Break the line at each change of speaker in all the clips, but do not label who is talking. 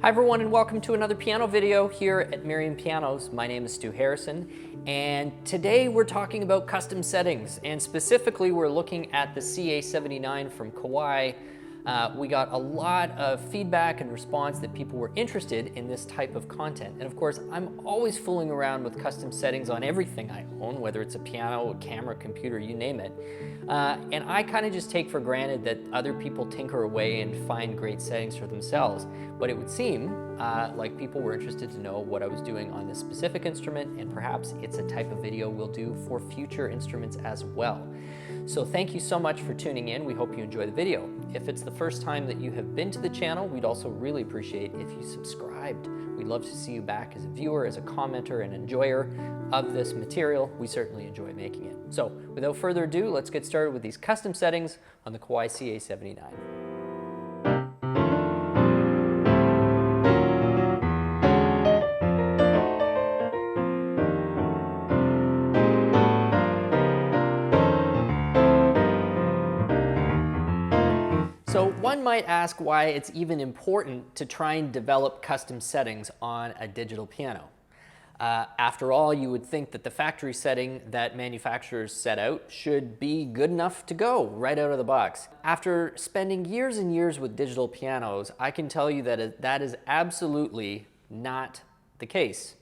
Hi everyone, and welcome to another piano video here at Miriam Pianos. My name is Stu Harrison, and today we're talking about custom settings, and specifically we're looking at the CA79 from Kawai. We got a lot of feedback and response that people were interested in this type of content. And of course, I'm always fooling around with custom settings on everything I own, whether it's a piano, a camera, computer, you name it. And I kind of just take for granted that other people tinker away and find great settings for themselves. But it would seem like people were interested to know what I was doing on this specific instrument, and perhaps it's a type of video we'll do for future instruments as well. So thank you so much for tuning in. We hope you enjoy the video. If it's the first time that you have been to the channel, we'd also really appreciate if you subscribed. We'd love to see you back as a viewer, as a commenter, and enjoyer of this material. We certainly enjoy making it. So without further ado, let's get started with these custom settings on the Kawai CA79. So one might ask why it's even important to try and develop custom settings on a digital piano. After all, you would think that the factory setting that manufacturers set out should be good enough to go right out of the box. After spending years and years with digital pianos, I can tell you that that is absolutely not the case.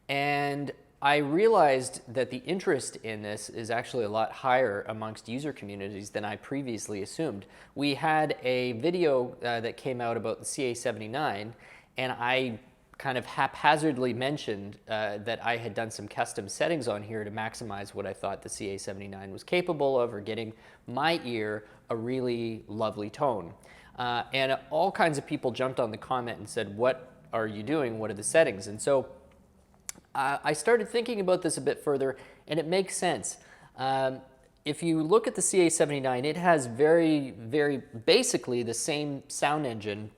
And I realized that the interest in this is actually a lot higher amongst user communities than I previously assumed. We had a video that came out about the CA79, and I kind of haphazardly mentioned that I had done some custom settings on here to maximize what I thought the CA79 was capable of, or getting my ear a really lovely tone. And all kinds of people jumped on the comment and said, "What are you doing? What are the settings?" And so I started thinking about this a bit further, and it makes sense. If you look at the CA79, it has very basically the same sound engine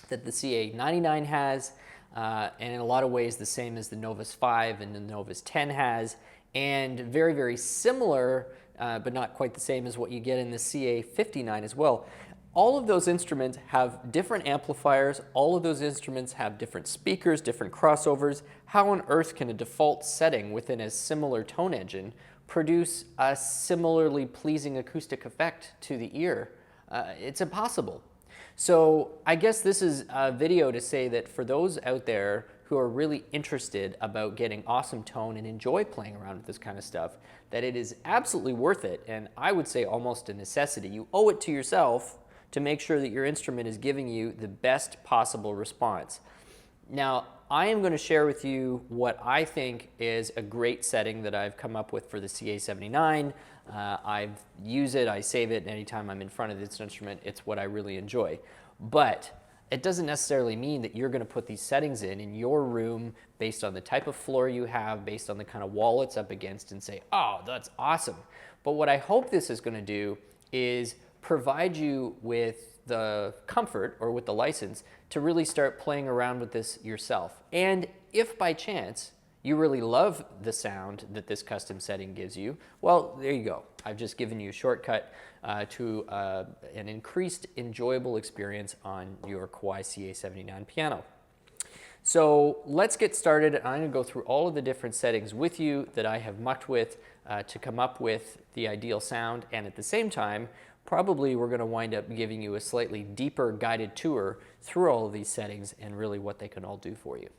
that the CA99 has, and in a lot of ways the same as the Novus 5 and the Novus 10 has, and very similar, but not quite the same as what you get in the CA59 as well. All of those instruments have different amplifiers. All of those instruments have different speakers, different crossovers. How on earth can a default setting within a similar tone engine produce a similarly pleasing acoustic effect to the ear? It's impossible. So I guess this is a video to say that for those out there who are really interested about getting awesome tone and enjoy playing around with this kind of stuff, that it is absolutely worth it, and I would say almost a necessity. You owe it to yourself to make sure that your instrument is giving you the best possible response. Now, I am going to share with you what I think is a great setting that I've come up with for the CA79. I use it, I save it anytime I'm in front of this instrument. It's what I really enjoy. But it doesn't necessarily mean that you're going to put these settings in your room based on the type of floor you have, based on the kind of wall it's up against, and say, "Oh, that's awesome." But what I hope this is going to do is provide you with the comfort, or with the license, to really start playing around with this yourself. And if by chance you really love the sound that this custom setting gives you, well, there you go. I've just given you a shortcut to an increased enjoyable experience on your Kawai CA79 piano. So let's get started. I'm going to go through all of the different settings with you that I have mucked with to come up with the ideal sound, and at the same time, probably we're going to wind up giving you a slightly deeper guided tour through all of these settings and really what they can all do for you.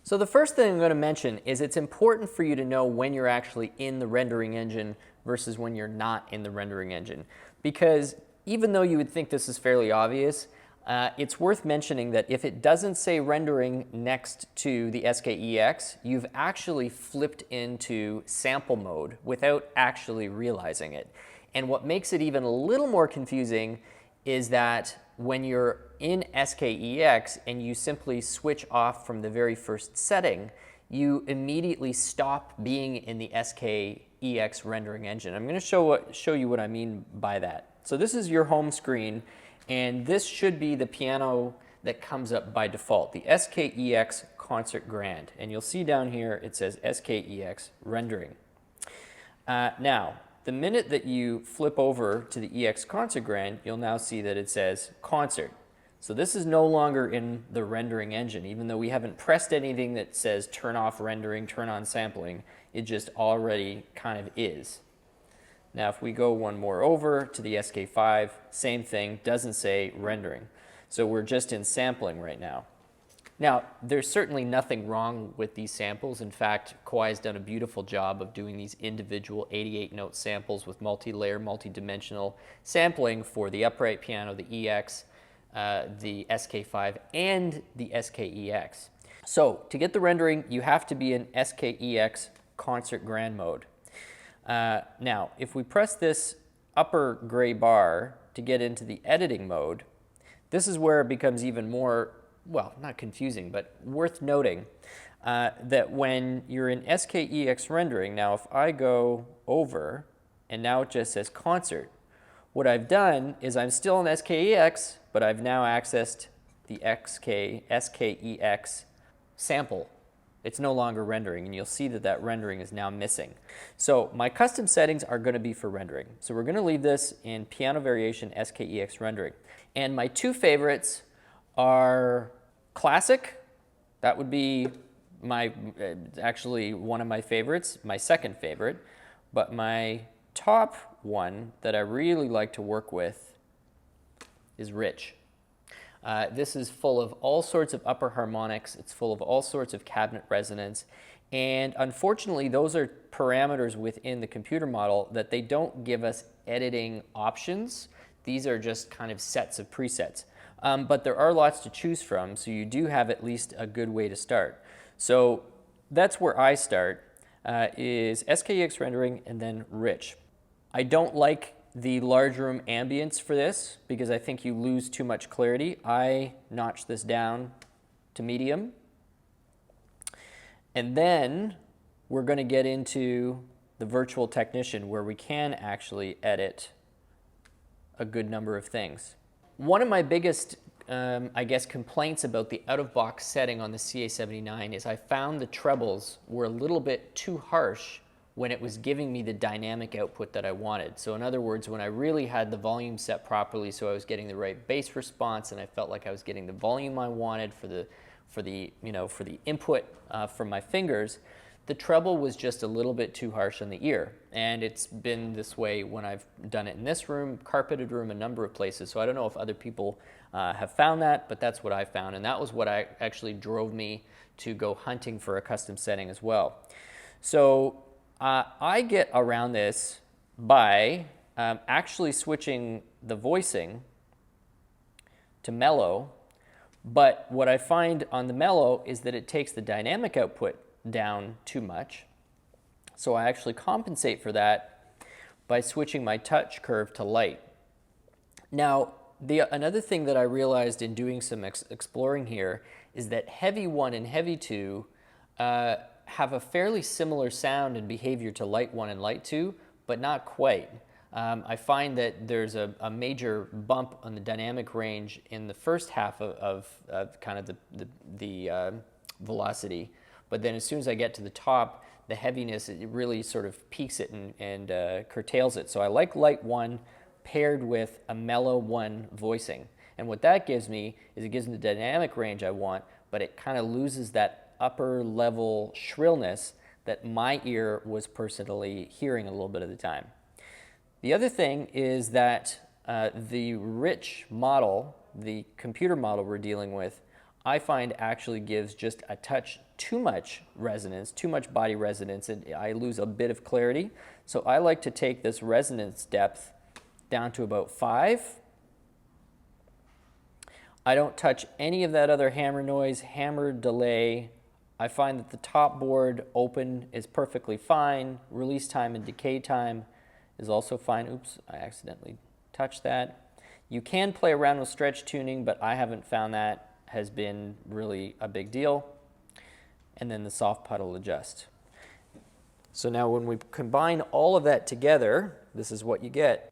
So the first thing I'm going to mention is it's important for you to know when you're actually in the rendering engine versus when you're not in the rendering engine. Because even though you would think this is fairly obvious, it's worth mentioning that if it doesn't say rendering next to the SKEX, you've actually flipped into sample mode without actually realizing it. And what makes it even a little more confusing is that when you're in SKEX and you simply switch off from the very first setting, you immediately stop being in the SKEX rendering engine. I'm going to show you what I mean by that. So this is your home screen, and this should be the piano that comes up by default, the SKEX Concert Grand. And you'll see down here it says SKEX Rendering. Now, the minute that you flip over to the EX Concert Grand, you'll now see that it says Concert. So this is no longer in the rendering engine, even though we haven't pressed anything that says turn off rendering, turn on sampling. It just already kind of is. Now if we go one more over to the SK5, same thing, doesn't say rendering. So we're just in sampling right now. Now, there's certainly nothing wrong with these samples. In fact, Kawai has done a beautiful job of doing these individual 88-note samples with multi-layer, multi-dimensional sampling for the upright piano, the EX, the SK5, and the SKEX. So, to get the rendering, you have to be in SKEX concert grand mode. Now, if we press this upper gray bar to get into the editing mode, this is where it becomes even more, well, not confusing, but worth noting that when you're in SKEX rendering, now if I go over and now it just says concert, what I've done is I'm still in SKEX, but I've now accessed the SKEX sample. It's no longer rendering, and you'll see that that rendering is now missing. So my custom settings are going to be for rendering. So we're going to leave this in piano variation SKEX rendering. And my two favorites are classic. That would be my actually one of my favorites, my second favorite. But my top one that I really like to work with is rich. This is full of all sorts of upper harmonics. It's full of all sorts of cabinet resonance. And unfortunately, those are parameters within the computer model that they don't give us editing options. These are just kind of sets of presets. But there are lots to choose from, so you do have at least a good way to start. So that's where I start, is SKEX rendering and then rich. I don't like the large room ambience for this because I think you lose too much clarity. I notch this down to medium. And then we're going to get into the virtual technician where we can actually edit a good number of things. One of my biggest, I guess, complaints about the out-of-box setting on the CA79 is I found the trebles were a little bit too harsh when it was giving me the dynamic output that I wanted. So in other words, when I really had the volume set properly so I was getting the right bass response and I felt like I was getting the volume I wanted for the input from my fingers, the treble was just a little bit too harsh on the ear. And it's been this way when I've done it in this room, carpeted room, a number of places. So I don't know if other people have found that, but that's what I found. And that was what actually drove me to go hunting for a custom setting as well. So I get around this by actually switching the voicing to mellow. But what I find on the mellow is that it takes the dynamic output down too much. So I actually compensate for that by switching my touch curve to light. Now, another thing that I realized in doing some exploring here is that Heavy 1 and Heavy 2 have a fairly similar sound and behavior to Light 1 and Light 2, but not quite. I find that there's a major bump on the dynamic range in the first half of kind of the velocity, but then as soon as I get to the top, the heaviness, it really sort of peaks it and curtails it. So I like Light 1 paired with a mellow 1 voicing. And what that gives me is it gives me the dynamic range I want, but it kind of loses that upper level shrillness that my ear was personally hearing a little bit of the time. The other thing is that the rich model, the computer model we're dealing with, I find actually gives just a touch too much resonance, too much body resonance, and I lose a bit of clarity. So I like to take this resonance depth down to about 5. I don't touch any of that other hammer noise, hammer delay. I find that the top board open is perfectly fine. Release time and decay time is also fine. Oops, I accidentally touched that. You can play around with stretch tuning, but I haven't found that has been really a big deal. And then the soft puddle adjust. So now when we combine all of that together, this is what you get.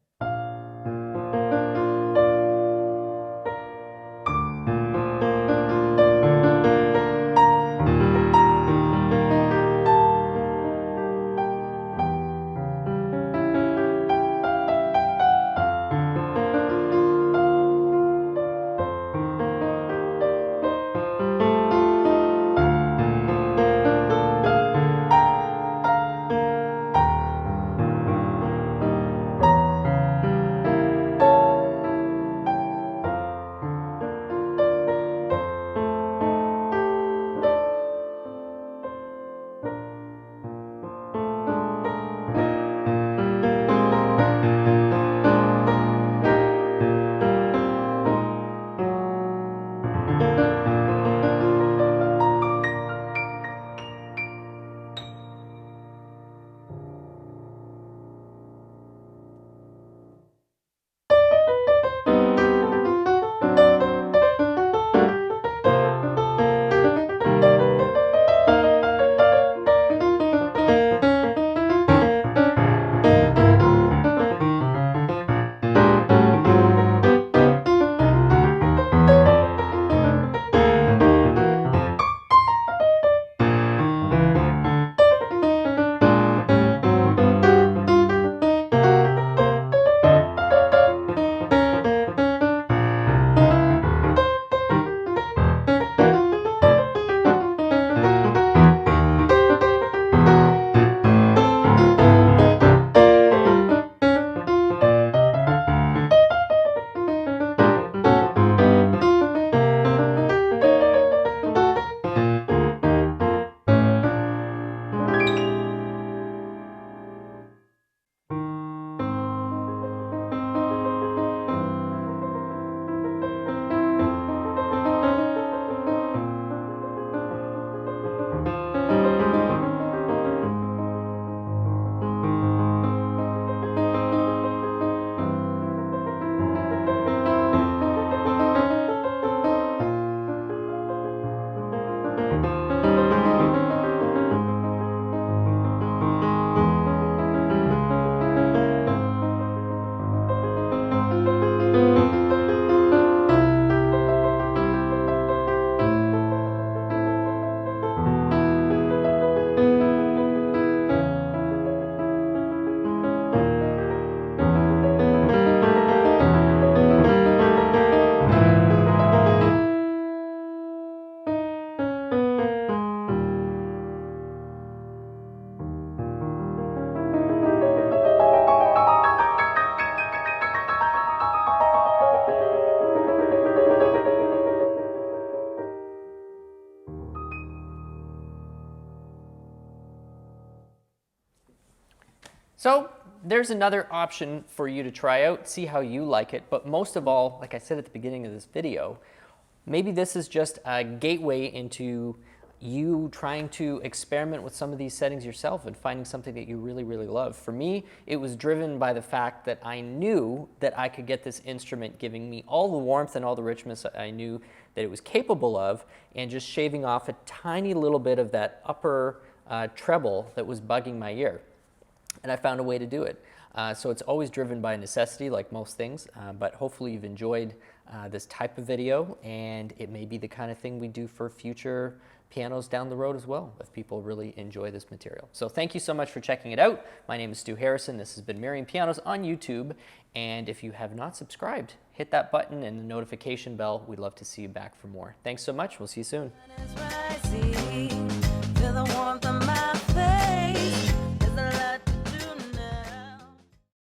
So there's another option for you to try out, see how you like it, but most of all, like I said at the beginning of this video, maybe this is just a gateway into you trying to experiment with some of these settings yourself and finding something that you really, really love. For me, it was driven by the fact that I knew that I could get this instrument giving me all the warmth and all the richness that I knew that it was capable of, and just shaving off a tiny little bit of that upper treble that was bugging my ear. And I found a way to do it. So it's always driven by necessity, like most things, but hopefully you've enjoyed this type of video, and it may be the kind of thing we do for future pianos down the road as well, if people really enjoy this material. So thank you so much for checking it out. My name is Stu Harrison. This has been Miriam Pianos on YouTube, and if you have not subscribed, hit that button and the notification bell. We'd love to see you back for more. Thanks so much. We'll see you soon.